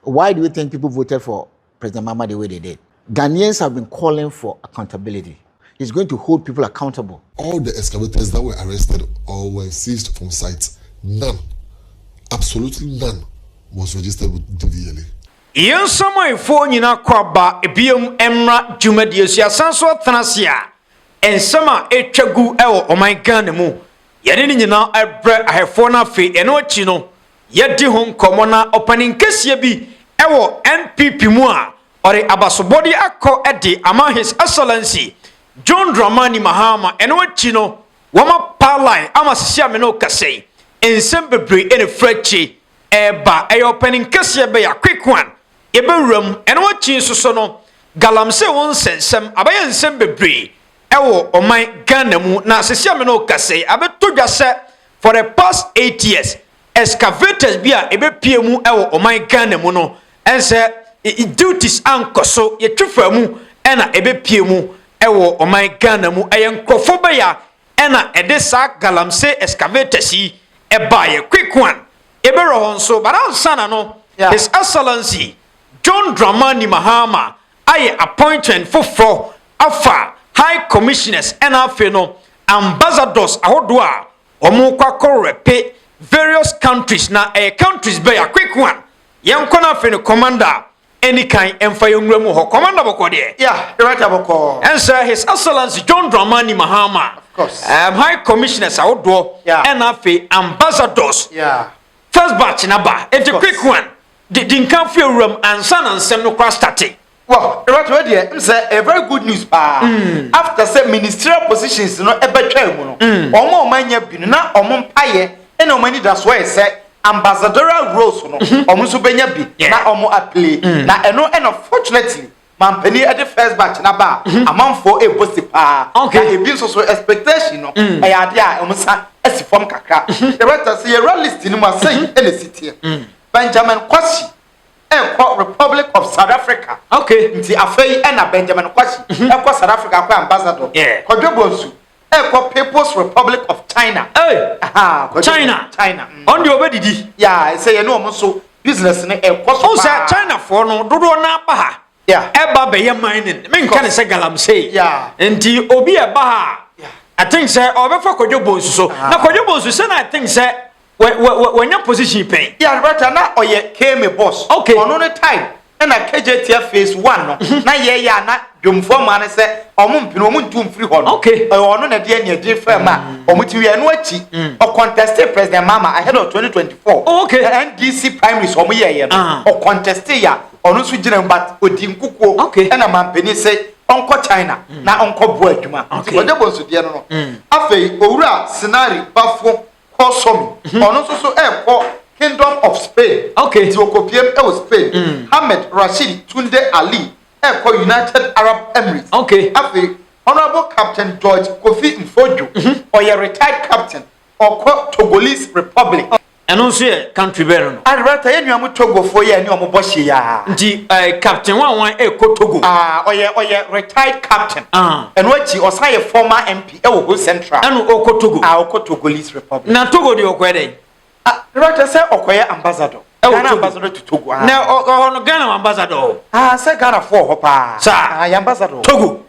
Why do you think people voted for President Mahama the way they did? Ghanaians have been calling for accountability. He's going to hold people accountable. All the excavators that were arrested or were seized from sites, none, absolutely none, was registered with DVLA. Yen samay fo nyina kwaba ebiom emra dwumadi asuasan so tanasia ensama etwagu ewo oman Ghana mu yene nyina ebre ahefo na fe eno achi no yedi ho nkomo na opening kese bi ewo NPP mu a ore abasobodi akọ ede ama His Excellency John Dramani Mahama eno achi no wama palai ama sisia me no kase ensem bebre ene frachi eba e opening kese be ya quick one Eberum and what you so Galamsey won sensem abayan sem bebre ewo o my Ghana mu na sesia me no kase abeto dwase for the past 8 years excavators bia ebepie mu ewo o my Ghana mu no ense duties ankoso ye twifa mu ena ebepie mu ewo o my Ghana mu eyenkrofo be ya ena edesa Galamsey excavators yi eba ye quick one ebero honso baransana no His Excellency John Dramani Mahama aye appointment for afa high commissioners and afeno ambassadors ahodo a omo kwakọ repe various countries na countries be a quick one yenko na afeno commander any kind emfa yonwura mu ho commander boko de right aboko and sir His Excellency John Dramani Mahama of course high commissioners ahodo and afa ambassadors first batch na ba it's a quick one didn't come feel room and son and sem no cross starting. Well, right away there, say a very good news pa. After say ministerial positions no ebetwa mu no. Omo manya bi na omo mpaye e na omo ni that's why say ambassadorial roles no omo so benya bi na omo apply na eno and unfortunately mampani at the first batch na ba amanfo e bosi pa. Okay, e bi so expectation no e ya de a omo sa asifom kakra. The right say your list ni mo say e na city. Benjamin Kwasi Republic of South Africa. Okay. Nti afei na Benjamin Kwasi South Africa kwa ambassador. Kodwebonsu People's Republic of China. Hey. China. On the obedidi. Yeah, say you know so business ne so. Say China for no dodo na ba ha. Yeah. Eba be mining. Men kan say Galamsey. Yeah. Nti obi eba ha. Yeah. I think say obefa Kodwebonsu so. Na Kodwebonsu say na I think say when your position pay. Yeah, right now or ye came a boss. Okay. On the time. And a KJTF phase 1 no. Na ye ya na dwumfo man say omumpino omuntum free hon. Okay. Ono na de ne firm ma omuti we no achi o contested President Mahama ahead of 2024. Okay. NDC primaries omu ye no. O contested ya ono so gina but odi nkukuo. Okay. Na mampani say onko China na onko bo adwuma. Okay. Wode bonso de no no. Afei owura scenario bafo Kosomi. Ono so Kingdom of Spain. Okay. Ethiopia Spain. Ahmed Rashid Tunde Ali United Arab Emirates. Okay. Afi Honorable Captain George Kofi Mfojo or your retired captain or Togolese Republic. And also country better no. And right here you am Togo for ye ni omo boshi ya. Nti captain one Togo. Or your retired captain. And what he was a former MP Ewo Central. And oko Togo. Oko Togolese Republic. Na Togo di okwede. Right say okoye ambassador. Ghana ambassador to Togo. Na ono Ghana ambassador. Say Ghana for hopa. Sir. Ambassador. Togo.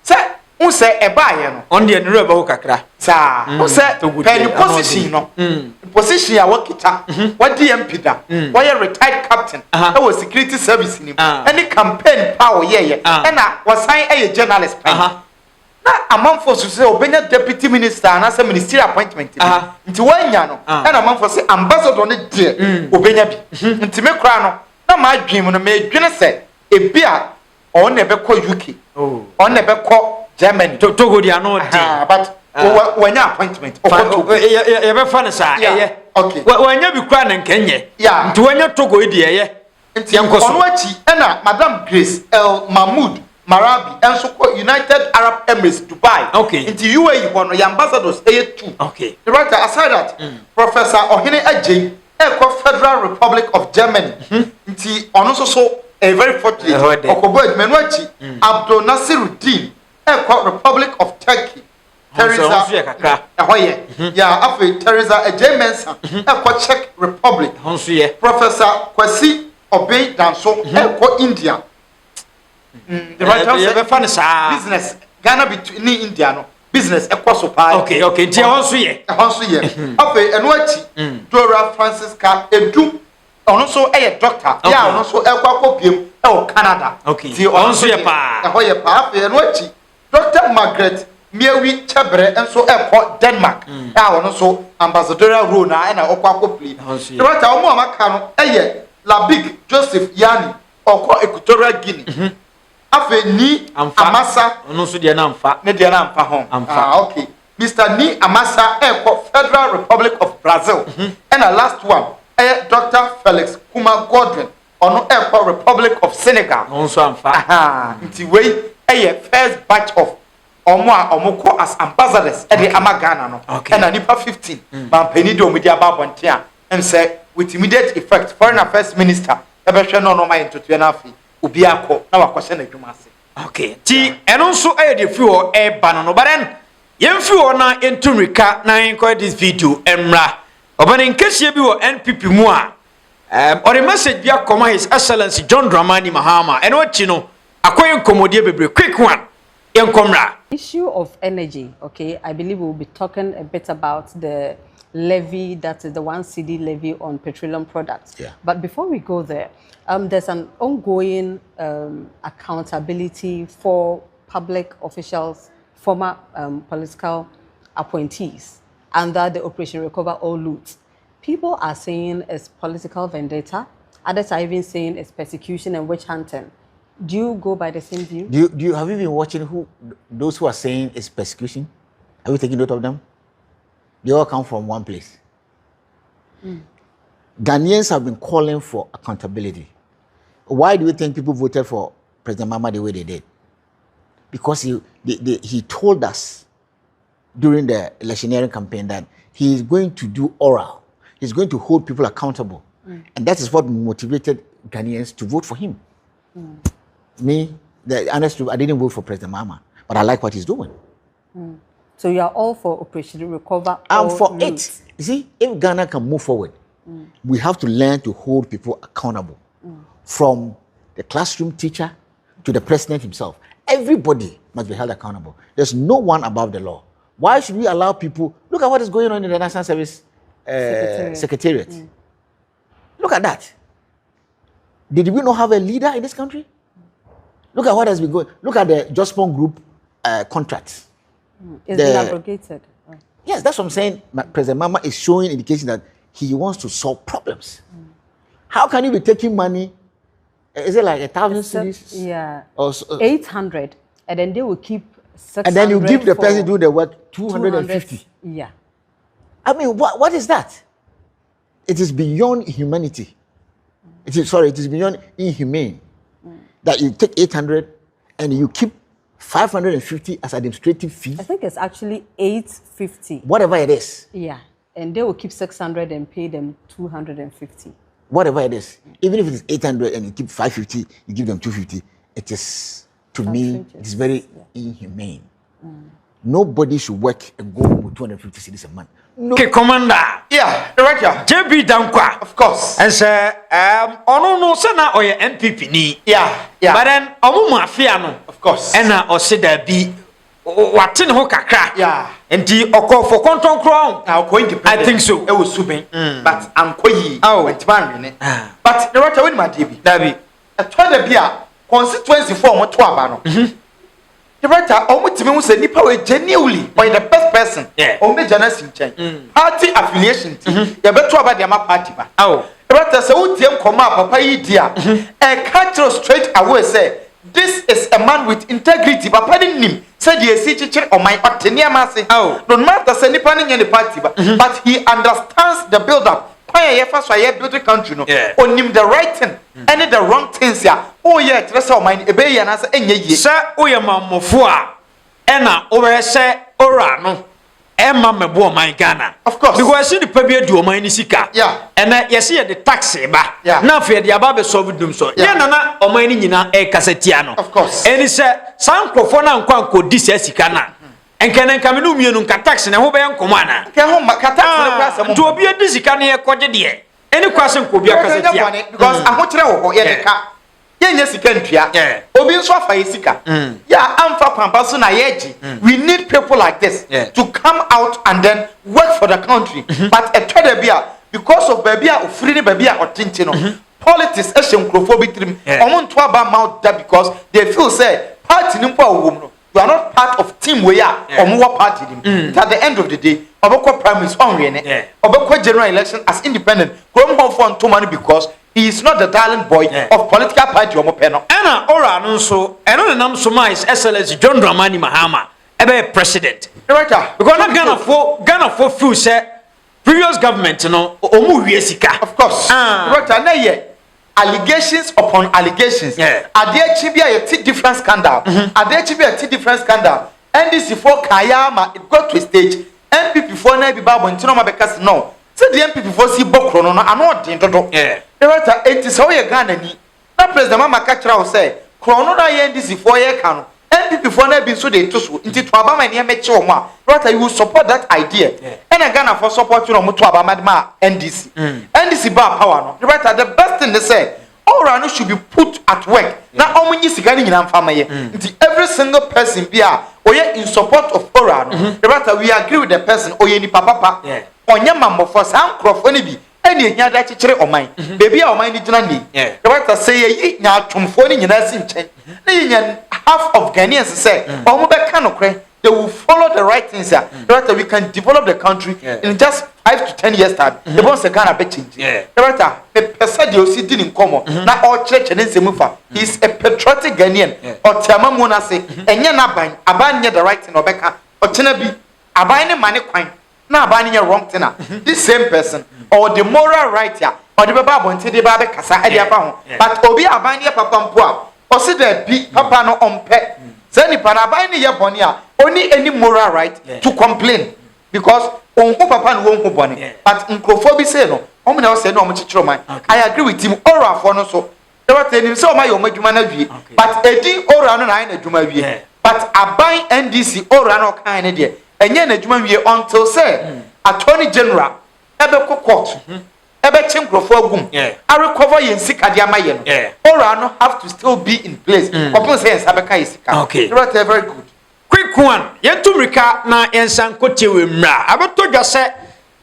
Say un say e ba ye no. On the nreba ho kakra. Sir. Un say pen position no. Position ya wakita. What DMP da. Why retired captain. That was security service ni. Any campaign power ye. Na was sign a journalist. Na amanfo so say obenya deputy minister na say ministerial appointment nti wanya no na amanfo say ambassador ne de obenya bi nti me kra no na ma adwem no me dwene say ebi a on na be ko UK on na be ko Germany Togo dia no de but wanya appointment ye be fa ne sa eye okay wanya bi kra na nkenye nti wanya Togo de eye nti ono achi na Madam Grace El Mahmoud Marabi and so United Arab Emirates Dubai. Okay. Into UAE one your ambassadors A2. Okay. The right aside that Professor Ohene Ajay Federal Republic of Germany. Into also so a very fortunate Okobo Menuachi Abdul Nasiruddin Republic of Turkey. Teresa Teresa Ajay Mensa Czech Republic. Professor Kwasi obey than so India. The right business Ghana between India no business okay ntia honso ye okay eno achi Dora Francisca Edu ono so doctor ya ono so ekwa Canada ti honso ye pa eno achi Dr. Margaret Miewi Chebre enso Denmark ya ono so ambassadorial role na okwa play the right omo amaka no Labig Joseph Yani Equatorial Guinea afe ni amasa ono so de na amfa okay Mr. Ni Amasa Federal Republic of Brazil and the last one Dr. Felix Kuma Godwin ono Republic of Senegal ono so amfa nti we first batch of omoko as ambassadors e de amagana no and nipa 15 man peni de omudi ababonte a em say with immediate effect foreign affairs minister e be hwe no my ntoto na afi obi akọ na wakọhye na adwuma ase okay ti eno nso de fi ho ba no baren yemfi ho na entumrika na enko this video emra obane nkehie bi wo NPP mu a or message bi akoma his excellency John Dramani Mahama eno chi no akoye nkomodie bebre quick one enkomra issue of energy. Okay, I believe we'll be talking a bit about the levy, that is the 1 cedi levy on petroleum products. Yeah. But before we go there, there's an ongoing accountability for public officials, former political appointees under the Operation Recover All Loot. People are saying it's political vendetta. Others are even saying it's persecution and witch hunting. Do you go by the same view? Do you have you been watching those who are saying it's persecution? Have you taken note of them? They all come from one place. Ghanaians have been calling for accountability. Why do you think people voted for President Mahama the way they did? Because he told us during the electioneering campaign that he is going to do oral. He's going to hold people accountable. And that is what motivated Ghanaians to vote for him. Me, the honest truth, I didn't vote for President Mahama, but I like what he's doing. So you are all for Operation Recover? I'm for it. You see, if Ghana can move forward, we have to learn to hold people accountable. From the classroom teacher to the president himself. Everybody must be held accountable. There's no one above the law. Why should we allow people... Look at what is going on in the National Service Secretariat. Look at that. Did we not have a leader in this country? Look at what has been going. Look at the Jospon Group contracts. It's been abrogated. Yes, that's what I'm saying. President Mahama is showing indication that he wants to solve problems. How can you be taking money? Is it like 1,000 cedis? Yeah. Or 800, and then they will keep 600. And then you give the person do the work 250. Yeah. I mean, what is that? It is beyond humanity. It is beyond inhumane. That you take 800 and you keep 550 as administrative fee. I think it's actually 850. Whatever it is. Yeah. And they will keep 600 and pay them 250. Whatever it is. Even if it is 800 and you keep 550, you give them 250. It is, to me, it is very inhumane. Nobody should work and go home with 250 cedis a month. No. Okay, Commander. Yeah, right here. JB Dankwa. Of course. And say, no, sana or your NPP ni. Yeah. But then, mafia no. Of course. And or say there be watin ho kakra. Yeah. And the oko for control crown. Now going to I think so. It was subing. But I'm koyi. Oh, went man. But the right away, my DB. Dabi. A 20 beer constituency form what to abano. The writer almost me say nipa we genuinely or the best person. Yeah. O me jana change. Party affiliation. You better about the party ba. Oh. The writer say who dem come up papa yi dia. E catch straight away say this is a man with integrity. Papa didn't nim. Said he see chichiri on my otenia masi. Oh. No matter say nipa ni the party ba. But he understands the build up. Why you first why build the country no. On him the right thing. Any the wrong things ya. Oh yeah, that's how mine ebe ya na say enye ye. Sir oyamamofo a ena over say ora no. Emma mebo man Ghana. Of course. Because see the pebia do man ni sika. Yeah. And you see the tax ba. Yeah. Na fe de aba be solve dum so. Yeah. Na na o man ni nyina e kasetia no. Of course. Eni say san krofo na nkwa nkodi sika na. Enka me no mienu nka tax na ho be nkomo ana. Ke ho ka tax na kwasa mo. To obi edi sika na ye koje de. any question could be a cassette because I want to know yeah ka yenye sika ntua obi nso afa yesika ya amfa kwampa so na yeji we need people like this to come out and then work for the country but a trade bia because of baby a ofiri ne baby a otinti no politics e hyenkrofo bitrim omo nto aba mouth that because they feel say party nimpo awom no you are not part of team we are omo party dim at the end of the day obekọ primaries onwe ne obekọ general election as independent krom ho for nto because he is not the darling boy of political party omo pe no ena ora no so eno ne nam so mais SLS John Dramani Mahama ebe president right because na Ghana for feel say previous government no omu wie sika of course right na ye allegations upon allegations adechi bia ye different scandal adechi bia ye different scandal NDC for Kayama it got to a stage NPP for na bi babo ntino ma bekas no say the NPP for si bokro no ano den dodo right it so ye Ghana ni na president mama ka kira o say krono na ye NDC for ye ka no NPP for na bi so dey to so nti to abama ne meche o ma right you will support that idea and Ghana for support you no mo to abama ma NDC NDC ba power no right the best thing they say all should be put at work na omunyi sika ni nyina mfama ye nti every single person bia oye in support of Orano right we agree with the person oye ni papa onye mamofo san krofo ni bi eni ehia da kekere oman bebi a oman ni gina ni right say ye nya atwomfo ni nyina si nchen na nya half of Ghanaians say omo be ka no kre they will follow the right things here right we can develop the country in just 5 to 10 years time the boss Ghana be change right the person dey osi din nkomo na all church ne nsemufa he is a patriotic Ghanaian otiama mu na say enye na aban nye the right thing obeka otena bi aban ne mane kwan na aban nye wrong thing this same person or the moral right here or the baba bonte dey ba be kasa e dey afa ho but obi aban ye papa mpo a osi da bi papa no ompe say ni pana aban ne ye boni a only any moral right to complain because on who papa no won who boni but nkrofobi say no omo na say no omo chichiro man I agree with him oral for no so there was any say omo yo madwuma na wie but edi oral no na adwuma wie but aban NDC oral no kan ne de enye na adwuma wie until say attorney general ebe court ebe chinkrofo agum I recover yen sika dia maye no oral no have to still be in place open say sabeka yesika right very good quick one yentumrika na yensan kotewe mra abeto dwase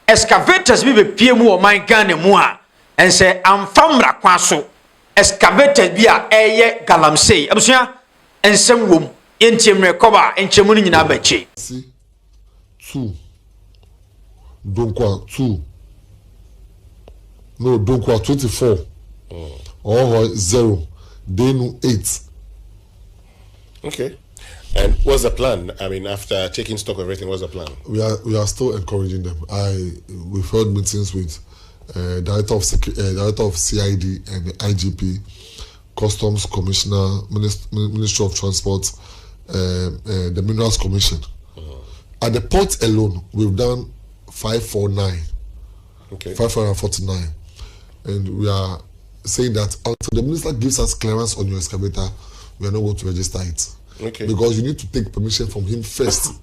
excavators bi be pie mu o man Ghana mu a ense amfamra kwa so excavators bi a eye Galamsey abusua ensem wom yentimre koba enchemu ni nyina bachi 2 donkwa 2 no donkwa 24 or 0 denu 8 okay. And what's the plan? I mean, after taking stock of everything, what's the plan? We are still encouraging them. We've held meetings with director of CID and the IGP, Customs Commissioner, Ministry of Transport, the Minerals Commission. At the port alone, we've done 549. Okay. 549, and we are saying that until the minister gives us clearance on your excavator, we are not going to register it. Okay. Because you need to take permission from him first.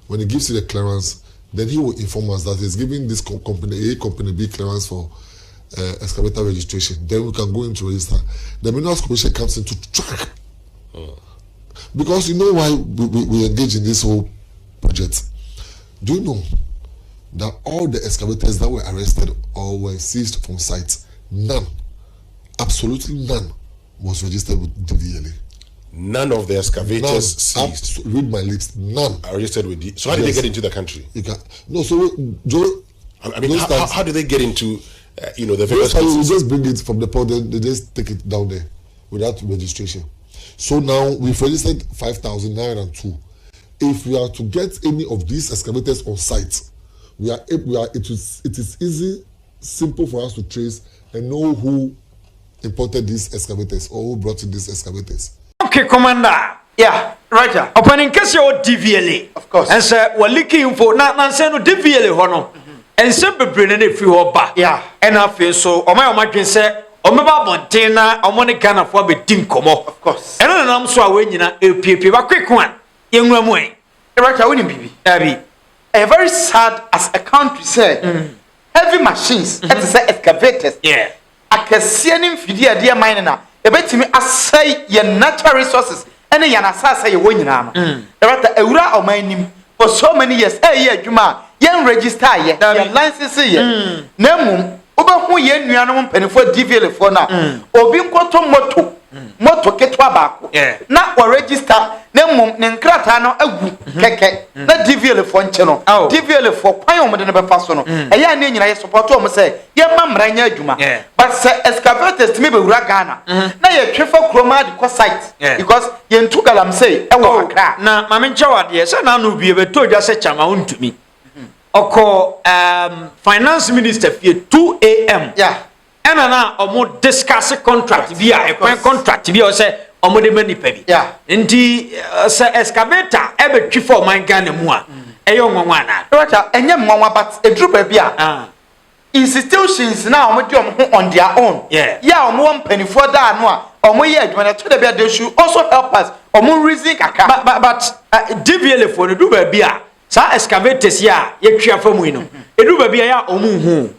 When he gives you the clearance, then he will inform us that he's giving this company A, company B clearance for excavator registration. Then we can go into register. The Minerals Commission comes in to track. Because you know why we engage in this whole project. Do you know that all the excavators that were arrested or were seized from sites, none, absolutely none, was registered with DVLA? None of the excavators seized. Read my lips. None are registered with the. So how did they get into the country? No. So Joe, I mean, how do they get into? The various. We just bring it from the port. They just take it down there without registration. So now we've registered 5,902. If we are to get any of these excavators on site, it is easy, simple for us to trace and know who imported these excavators or who brought in these excavators. Okay, Commander. Yeah, right. Opening case your DVLA. Of course. And say we're leaking info. Now say no DVLA hono. And some be bringing it free hoba. Yeah. And I feel so. O my dream say o me ba montana o money Ghana for be din komo. Of course. And I'm so away nyina APP. But quick one. Yenwa mu. Right, I win bibi. Abi. A very sad as a country say. heavy machines that is excavators akɛseɛ ne mfidie a deɛ mine na ebetimi asɛe yɛ natural resources ɛne yɛ nasasa yɛ wɔ nyinaa no ɛrata ewura ɔman nim for so many years ɛyɛ adwuma yɛn register yɛ license yɛ na mmom obehu yɛn nuanom mpanifo DVL fo na obi nkoto moto ketwa baako na o register na mmom ne nkrata no agu kɛkɛ na DVL fo nche no DVL fo kwan o de ne befa so no ɛyɛ ne nyina yɛ support o mo sɛ yɛ mamra nya adwuma but sɛ excavators timi be wura Ghana na yɛ twefa kroma de ko site because yɛn tu Galamsey ɛwɔ Accra na mame nchawade sɛ na no bie beto dwa sɛ chama wontumi oko finance minister fie 2 AM ena na omo discuss contract bi a contract bi o se omo de mani pa bi nti se excavator e be twi for man Ghana mu a eyo nwanwa na right enye nwanwa but eduru ba bi a institutions na omo de omo ho on their own omo won panifo da no a omo ye adwuma na to da bi they should also help us omo reason kaka but DVL for no do ba bi a sa excavators ya yetwa famu yi no edu ba bia ya omu hu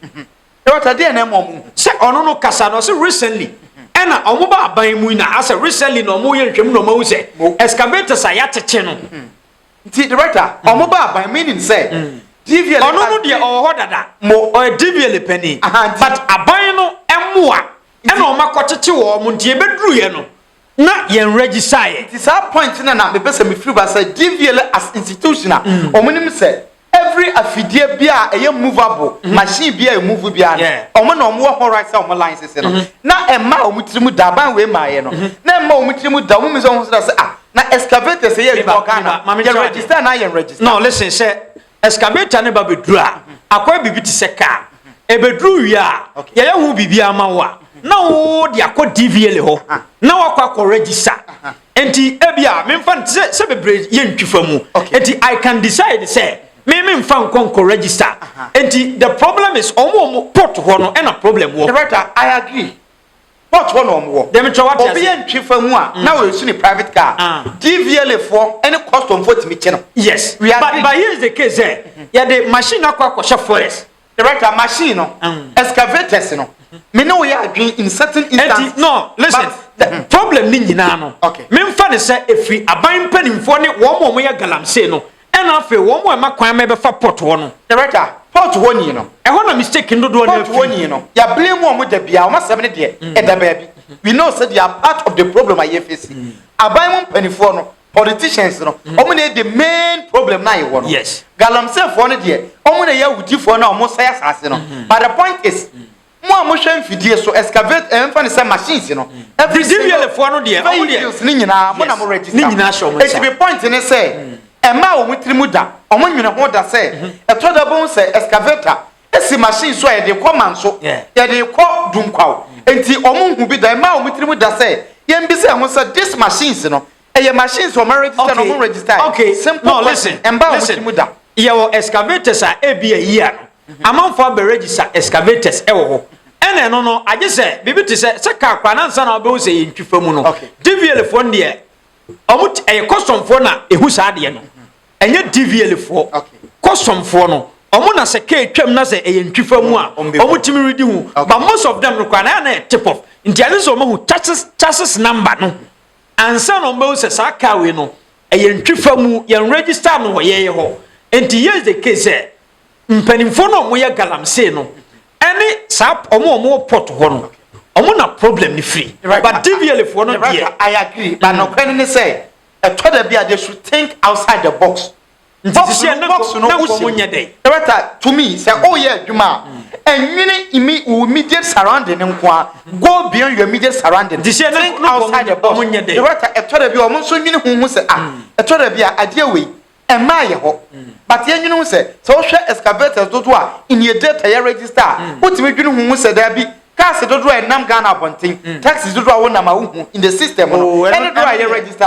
what are they na omu se ono no kasa no se recently ena omu ba aban mu na asa recently no omu ye ntwem no omu se excavators ya tete no nti director omu ba aban meaning say DVL ono no de oho dada mo o DVL pani but aban no emoa ena o makotete wo omu nti ebeduru ye no na yen register ye it is a point na me pese me free ba say DVL as institution omunim say every affidie bia eye movable machine bia e move bia omo na omo ho right say omo license no na emma omutirimu da ban we ma ye no na emma omutirimu da omo so ho say na excavator say ye go Ghana ye register na ye register no listen say excavator ne ba beduru a akwa bibi ti say car e beduru wi a ye hu bibi ama wa na wo de akọ DVL ho na wakọ register enti ebia me mfa se bebre ye ntwifa mu enti I can decide say me mfa nkonko register enti the problem is omo port ho no na problem wo director I agree port ho no omo dem twa what obi ye ntwifa mu a na we su ni private car DVL for any custom for timi che no yes but here is the case there ya the machine akọ forest director machine no excavators no me know we are doing in certain instances. No, listen. The problem ni nyina no. Me mfa ne se efi aban panimfo ne wo mo ya Galamsey no. E na afi wo mo ma kwan me be fa port wo no. Director, port wo ni no. E ho na mistake ndo do na port wo ni no. Ya blame wo da bia, wo ma se me de e da ba bi. We know say they are part of the problem I face. Aban mo panimfo no. Politicians no. Omo na the main problem na ye wo no. Yes. Galamsey fo no de. Omo na ya wudi fo na omo say asase no. But the point is mo hwem fidie so excavate emfa ne say machines no every DVL fo no de o de ni nyina mo na mo register ni nyina show mo say it be point ne say ema o mutirimu da o mo nwene ho da say e to da bon say excavator esi machine so e de koma nso ye de ko dunkwaw enti o mo hu bi da ema o mutirimu da say ye mbi say ho say this machines no e ye machines o mo register no mo register simple no listen emba o mutirimu da ye wo excavators a e bi a year amanfo be register excavators e wo ho ene no age se bibi ti se ka kwa na nsa na obe wo se yentwifa mu no DVL fo ne omut e custom fo na ehu sa de no enye DVL fo custom fo no omo na se ka etwam na se e yentwifa mu a omutimi redi hu but most of them kwa na tip off nti ane so omo chassis number no ansa no omo se sa ka we no e yentwifa mu yen register no ho ye ho nti yes the case mpanimfo no mo ya Galamsey no any sap omo port ho no omo na problem ni free but DVL for no there I agree but no kwen ni say e to da bia they should think outside the box box no ko munya dey to me say oh yeah adwuma enwene immediate surrounding nko go beyond your immediate surrounding think outside the box munya dey e to da bia omo so nwene hu say e to da bia ade we ema ye ho but ye nwunu se so hwe excavators dodo a in your data ye register utimi dwinu hu se da bi cars dodo a nam Ghana abonten taxis dodo a wona ma hu in the system no any do a ye register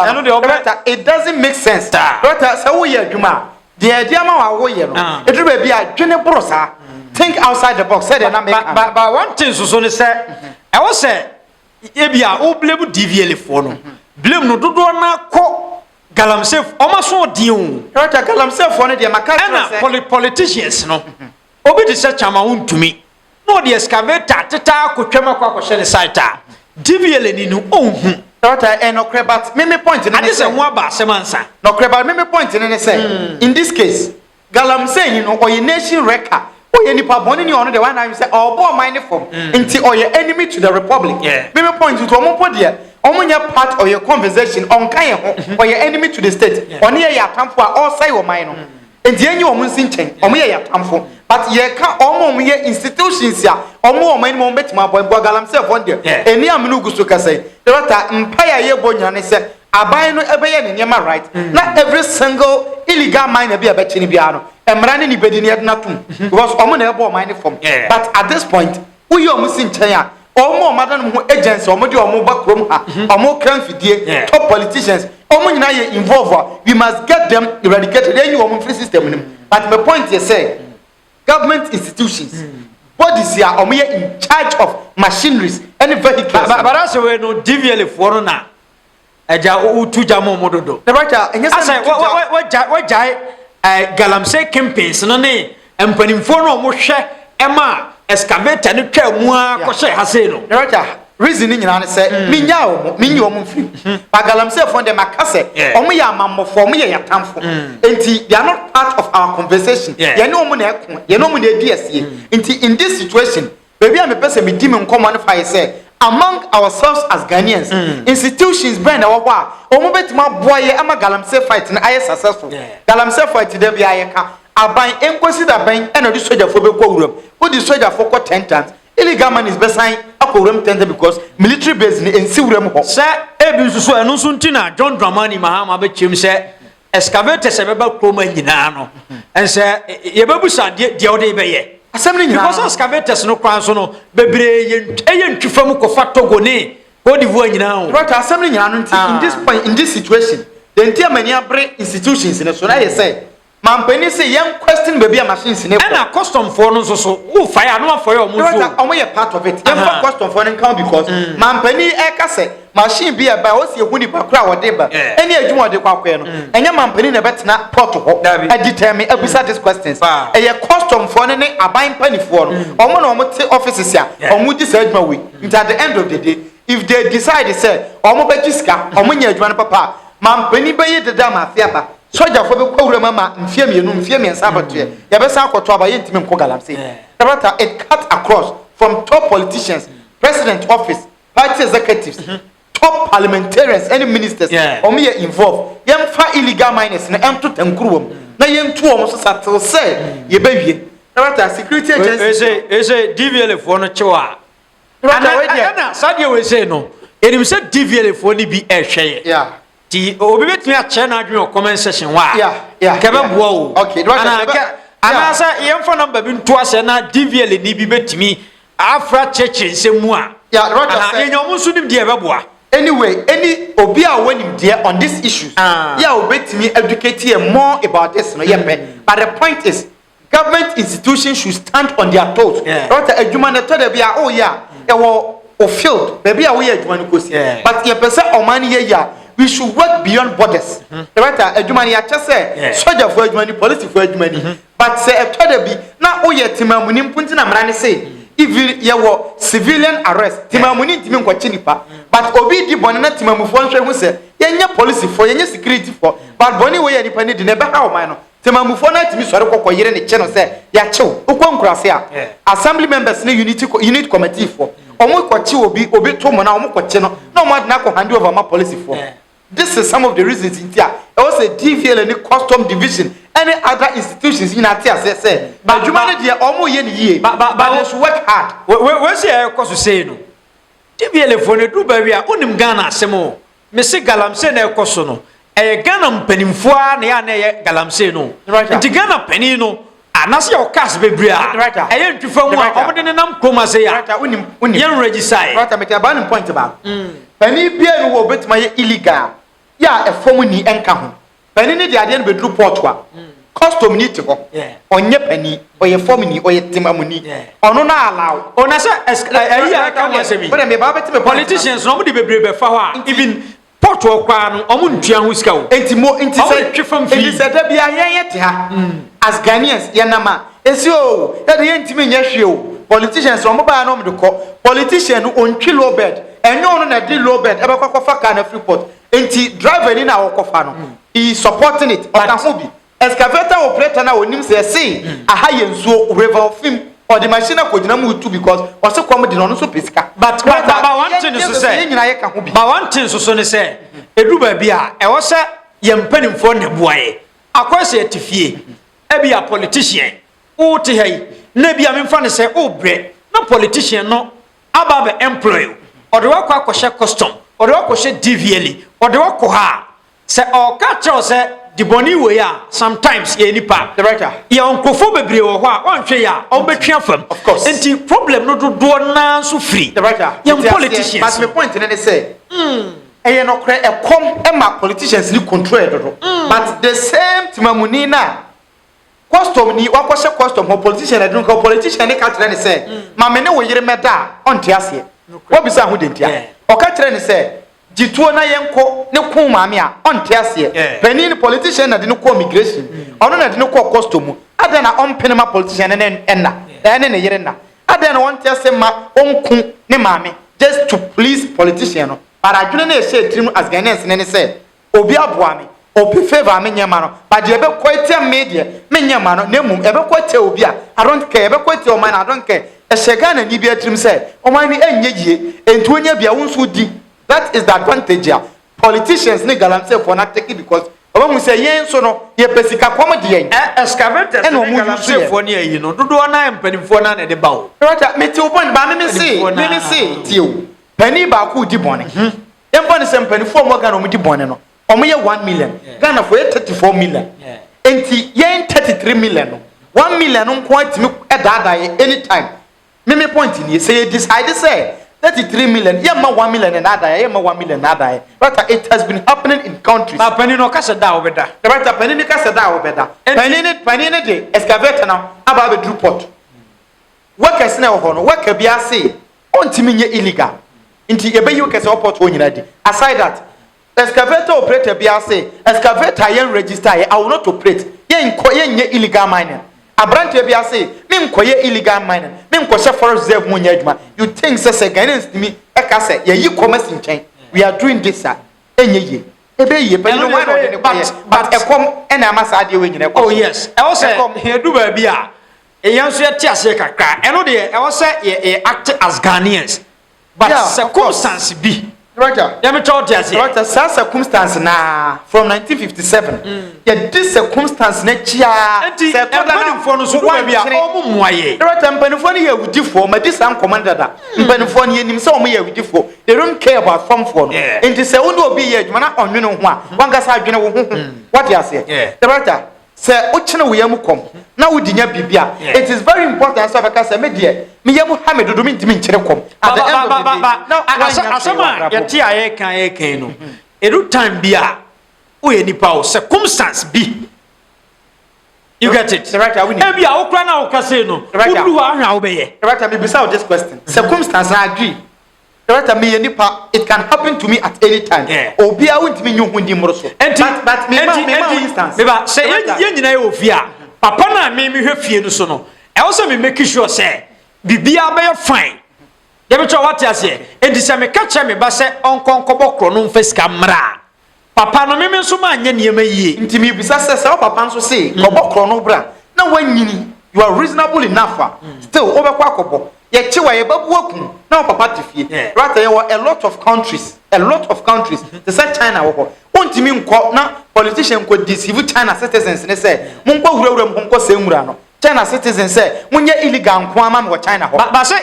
it doesn't make sense but say wo ye adwuma the idea ma wa wo ye no edru ba bi a dwene brosa think outside the box say the na make but one thing so ne say e wo say e bia o blame DVL fo no blame no dodo na ko Galamsey omaso diun Galamsey for ne de maka say politicians no obi de se chama untumi no the excavator teta akotwema kwa kwhye site a DVL ni no onhu Doctor no but me point in this one ba semansa no but me point in say in this case Galamsey no oye nation wrecker oye nipa boni ni ono the one I say obo mine form nti oye enemy to the republic me point to omo de omunya part of your conversation on kan ho oye enemy to the state oni ye atamfo a all say wo mine no enti enyi omo nsi nchen omo ye atamfo but ye ka omo ye institutions a omo mine mo betima boy Galamsey for there eni amunu gusu kasai doctor empire ye bonya ne say aban no ebeye ne nyema right na every single illegal mine be abechi ni bia no emra ne ni bedi ne na tum because omo na ebo mine form but at this point uyi omo si nchen a omo madan ho agency omo de omo ba krom ha omo kran fidie top politicians omo nyina ye involve we must get them eradicated any omo free system nim but my point is say government institutions bodies here omo ye in charge of machineries and vehicles but as we no DVL for na eja utu jamo mododo the right asa what jai Galamsey campaigns no ne empanimfo no mo hwe ema excavator ne twa mu a ko hye hase no the right reason ni nyina ne say minya omo free but Galamsey for them akase omo ya amamofo omo ye yatamfo enti they are not part of our conversation ye ne omo na ekon ye ne omo na edi asie enti in this situation baby am pese me di me nkomo ne fa say among ourselves as Ghanaians institutions brand na wo a omo betima boye ama Galamsey fight na aye successful Galamsey fight dey be aye ka aban enkosi da ban e na di soldier fo be ko wuram wo di soldier fo ko 10 times illegal man is besign akowuram 10 because military base ni ensi wuram ho se ebi nsusu enu nsu ntina John Dramani Mahama be chim se excavator se be ba kroma nyina no ense ye bebusa de ode be ye assembly because excavators no kwan so no bebre ye ntwefam ko fatogo ne Cote d'Ivoire nyina o right assembly nyina no in this point in this situation the entire many abre institutions in so na ye say mampani say yen question baby a machines ne na custom for no so wo fire no for your muso omo ye part of it yen for custom for no count because mampani e ka say machine bi e ba o se hu ni pa kra wo de ba eni adwuma wo de kwakwe no enye mampani na betena port ho e determine abisa these questions e ye custom for no ne aban pani for no omo na omo te offices a omo di say adwuma we at the end of the day if they decide say omo ba jiska omo nya adwuma no papa mampani ba ye deda mafia ba soldier for be kwawura mama mfie mienu mfie miensa abato ya be san akoto aba ye ntimi nko Galamsey rabata it cut across from top politicians president office party executives top parliamentarians and ministers omo ye involved yem fa illegal miners na emto tankuruwam na yem tu omo so satel say ye bewie rabata security agency ese DVL for no chewa ana sadia we say no enim say DVL for ni bi ehwe ti obi betumi a che na adwen comment section wa kebe boa o okay ana sa yemfa number bi nto ase na DVL ni bi betumi afra cheche nsemu a ana enyom so nim de ebe boa anyway any obi a wanim there on these issues obetumi educate you more about this no but the point is government institutions should stand on their toes adwuma na to da bia e field baby a we adwuma no kosi but ye pese oman ye ya we should work beyond borders right adwuma ya chese soldier for adwuma ni police for adwuma ni but say e to da bi na oye timamuni mpunti na mra ne say if ye wo civilian arrest timamuni ntimi nkwachi nipa but obi di bone na timamufo nhwe hu say yenye police for yenye security for but bone we ye nipa ni di na be ha o man no timamufo na timi sori kokoyire ne che no say ya chew ukwankurase a assembly members ne unit committee for omo kwachi obi to mo na omo kwachi no na omo adna ko hand over ma police for this is some of the reasons in there. I was a DVL and custom division, any other institutions in Atia say, but humanity are almost ye, but they should work hard. Where's the cause to say no? DVL for the do baby, unim Ghana, Semo, Mr. Galamsey, no cosono, a Ghana penimfoa, near Galamsey no, right? The Ghana penino, and as your cast be bria, right? I am to form one in a num coma say, unim, young register, right? I make a burning point about. Penny Pierre will bet my illegal. Ya a formuni enka ho pani ne de ade no bedru port wa custom ni te ho onye pani oye formuni oye timamuni ono na allow ona se ayi aka mo se bi but me ba beti politicians no mo de bebre be fa ho a even port wo kwa no omo ntua ho sika wo enti say da bia yen te ha as Ghanaians ye nama Esio, that the intimate yeshu. Politicians from mobile no me call. Politician on kill low bed. And no one at the low bed. Ever faka and a Freeport. Enti driver in our kofano. He is supporting it. But hobby. Excavator operator now when him say a high and so revolve him. Or the machine could not move too because also come with no so pesca. But one thing is to say, but one thing so say, a ruba bia, I was a young penny for the boy. I quite say to fee, I be a politician. Oh, to hey, maybe I'm in front of say, oh, bread, no politician, no, about the employer, or the work of share custom, or the work of share DVL, or the work of her. Say, or catch us, the boni way, sometimes any part. The writer, your uncle for baby or one chair, or be careful, of course. And the problem not to do now so free. The writer, young politicians. But my point in say, and no credit a come and my politicians need control. But the same Timamunina custom ni what custom for politician I don't call politician they catch and say, Mamma no way you meta on Tiasia. What is that who didn't ya? Or catch and say, Jituana Yanko, no cool mamma on Tiasia. Penny politician I didn't call migration. Or I didn't call costume. I then I own Panama politician and then a year. I then want to say my own coon, ne mammy, just to please politician. But I didn't say to him as Ghanaians and say, Obia Boami, Opi favor me yamano, but you ever quite a media, me yamano, nemum, ever quite Obia. I don't care, ever quite your man, I don't care. A Shagan and Ibia Trim said, O mine and Tunya Biaun. That is the advantage here. Politicians need Galamsey for not taking because when we say yes, so no, ye pesica comedy, excavator, and no say for near you know, do one I am penny for none at the bow. Right, me 2 point, but let me see, you. Penny Baku di bonnet. Then one is some penny for more than di bonnet. Or me 1 million. Ghana for 34 million. And yen 33 million. 1 million on quite at that anytime. Me point in you say decide to say 33 million. Yeah, 1 million and other. Yeah, 1 million and other. But it has been happening in countries. But penny no casa da over there. The right penny no casa da over there. Penny day excavator now about the drew pot. Workers now work a biase. On Timinye illegal. Inti ebe you kese opot wo nyina di. Aside that, excavator operator bia say, excavator yen register I will not operate. Yen nye illegal mining. Abrante bia say, me nkoye illegal mining. Me nkose forest reserve mu nya adwuma. You think say Ghanaians me e ka say ye yi commerce nchen. We are doing this sir. Enye ye. Ebe ye but no why not but e come e na amasa ade we nyina. Oh yes. E wo say he do ba bia. E yan so ye ti ase kakra. E no de e wo say ye act as Ghanaians. But yeah, circumstance be. Right. Yeah, me told you. Right. Circumstance na from 1957. Yeah, this circumstance next year. Say pardon for no so be omo muaye. Right. Mpanifo here with for my this am commander da. Mpanifo here nim say omo here with for. They don't care about form for. And say who no be here adwuma na onwene ho a. Wanga sa adwene wo ho. What you say? Right. Say ochene wo yam kom. Na wo dinya bibia. It is very important so because say me there. Me yamu ha me dodo me ntimi nkyere kom. At the end of the day. Now asama yati aye kan no. Eru time bia wo ye nipa o circumstance bi. You get it? Right, I win. E bia wo kra na wo kase no. Wo wa hwa wo be ye. Right, me bisa this question. Circumstance I agree. Right, me nipa it can happen to me at any time. Obi a won ntimi nyu hundi moroso. But me instance. Me ba say ye nyina ye ofia. Papa na me hwe fie no so no. E wo say me make sure say bibia be fine. Dey be what you say. E di say me catch me ba say onkonkobọ kro no mfesika mra. Papa no me so ma anya niema yie. Nti me bisa say papa nso say kobọ kro no bra. Na wanyini you are reasonable enough. Still obekwa akobọ. Ye chiwa ye babu akun. Na papa tifie. Right there were a lot of countries. They said China wo. Ontimi nko na politician ko deceive China citizens ne say munko wurawura munko semura no. China citizens say munye illegal nko ama me China ho. Ba say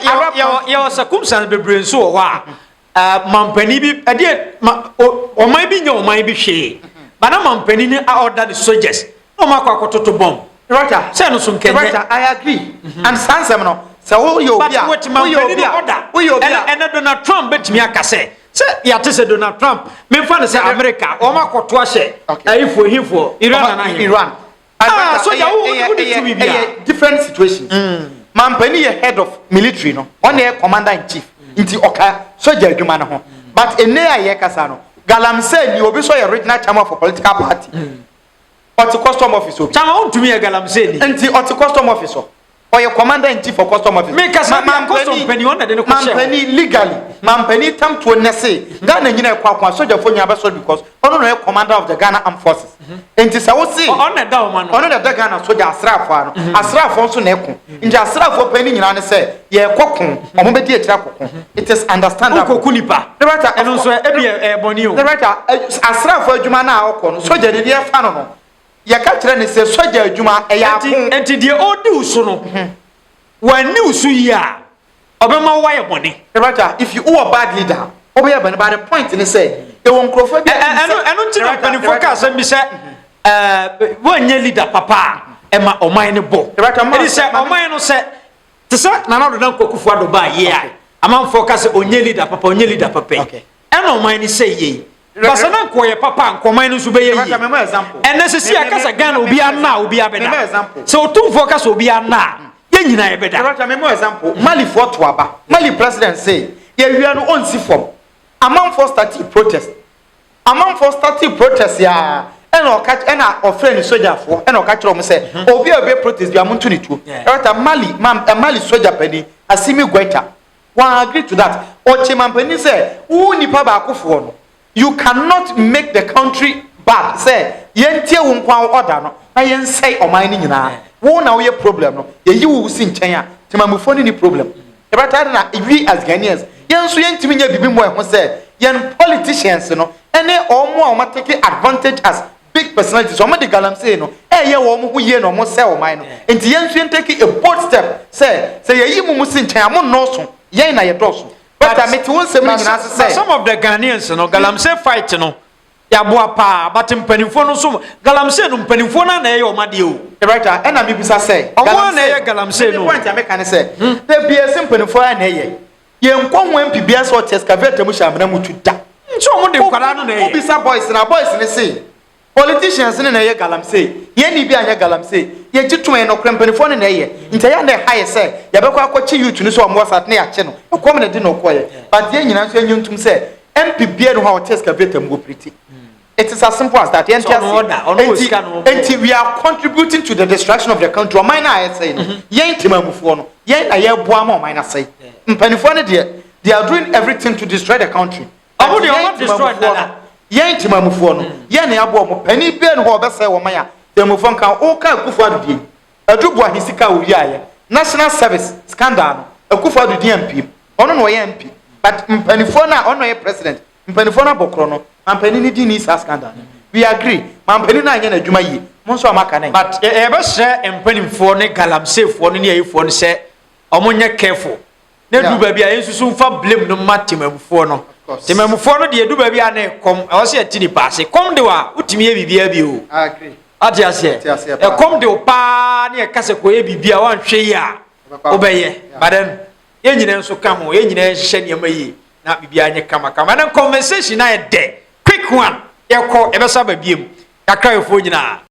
your circumstance be brain so ho a mampani bi ade o man bi nya o man bi hwe. Ba na mampani ni order the soldiers. No makwa kototo bomb. Right. Say no so nkene. Right, I agree. And sansem no. Say wo yo bia. Wo yo bia. And Donald Trump bet me aka say ya te say Donald Trump me fa say America o makoto ahye. Ifo Iran na Iran. So you different situations. Mampani ye head of military no. On the commander in chief. Inti oka soldier adwuma no ho. But ene aye kasa no. Galamsey ni obi so your original chairman for political party. Oti custom officer. Chama on to me a Galamsey. Enti oti custom officer. Or your commander in chief for custom officer. Make us custom penny on the penny legally. Man penny time to nesse. Ghana you kwa soldier for your because ono commander of the Ghana Armed Forces. Enti sa wo see on the down man. Ono the Ghana soldier asrafo no. Asrafo nso na ekun. Nti asrafo penny nyina ne say ye kokun. Omo be di ekira kokun. It is understandable. Kokunipa. The writer eno so e be boni o. The writer asrafo adwuma na akọ no soldier de dia fa no. Ya ka kire ne se soldier adwuma e ya akon. Enti de odi so no. When new su ya obema why boni. The writer if you are a bad leader, obe ya by the point in say e won crofo bi eno ntina pani focus am bi say wonye leader papa e ma oman ne bo. The writer man say oman no say te say na na do dan kokufu ado ba ye a am focus onye leader papa okay. Eno oman ni say ye basana ko ye papa nkoman no so be ye ene se si akasa Ghana obi ana obi abeda so otum focus obi ana ye nyina ye beda. Right, memo example Mali for to aba Mali president say ye wia no on si form among for starting protest ya ena o catch ena o friend soldier for ena o catch rom say obi obi protest bi amuntu ni tuo. Right, Mali soldier pani Asimi Goita one agree to that o chairman pani say who nipa ba akofo no you cannot make the country bad say yentie wo nkwa order no na yensai oman ni nyina wo na wo ye problem no ye yi wo si nchen a temamufo ni problem e bata na we as Ghanaians yenso yentimi nya bibi mo e ho say yen politicians no ene omo a o take advantage as big personalities o ma de Galamsey no ye wo mo ho ye no mo say oman no enti yenso yen take a bold step say ye yi mu si nchen a mo no so yen na ye doso but I met one sem nyina say some of the Ghanaians no Galamsey fight no ya boa pa but mpanimfo no so Galamsey no mpanimfo na ye o made o right and I be say Galamsey na ye Galamsey no point I make can say the BS mpanimfo na ye nko ho MPP so excavator mu shamna mu tuda nso mo de kwara no na ye obisa boys ne say politicians na ye Galamsey ye ni bi anya Galamsey ye gitun no mpanimfo na ye ntaya na high say ye be kwa akwachi youth ni so mo sat na ya che no kom na di no koye but ye nyina so anyuntum say MPP no ha excavator mu pretty. It is as simple as that. And we are contributing to the destruction of the country. O minor I say, yen timamufuo no, yen aye boama o minor say. Mpanifo ne they are doing everything to destroy the country. How do you want to destroy that? Yen timamufuo no, yen na abo mo pani be no ho be say wo man ya. Timamufuo kan o ka Akufo Addo adubu ahisika uri aye. National service scandal no, Akufo Addo MP. Ono no ye MP. But mpanifo na ono ye president. Mpanifo na bokro no. Mampeni ni di ni scandal. We agree. Mampeni na anya na adwuma yi. Mo so amaka nan. But e be hye empanimfo ne Galamsey fo ne ayifo ne se omonye careful. Na du ba bia yensusu mfa blame no matemamfo no. Temamfo no de du ba bia na kom e se atini paase. Kom de wa utimi ye bibia bi o. Agree. Ati ase. E kom de pa ne e kase ko ye bibia wan hwe yi a. Obeye. But then ye nyina nso ka ho, ye nyina hye ne amayi na bibia anye kama. Na conversation na e de quick one. Yako ebesa babiem. Yakra efo nyina.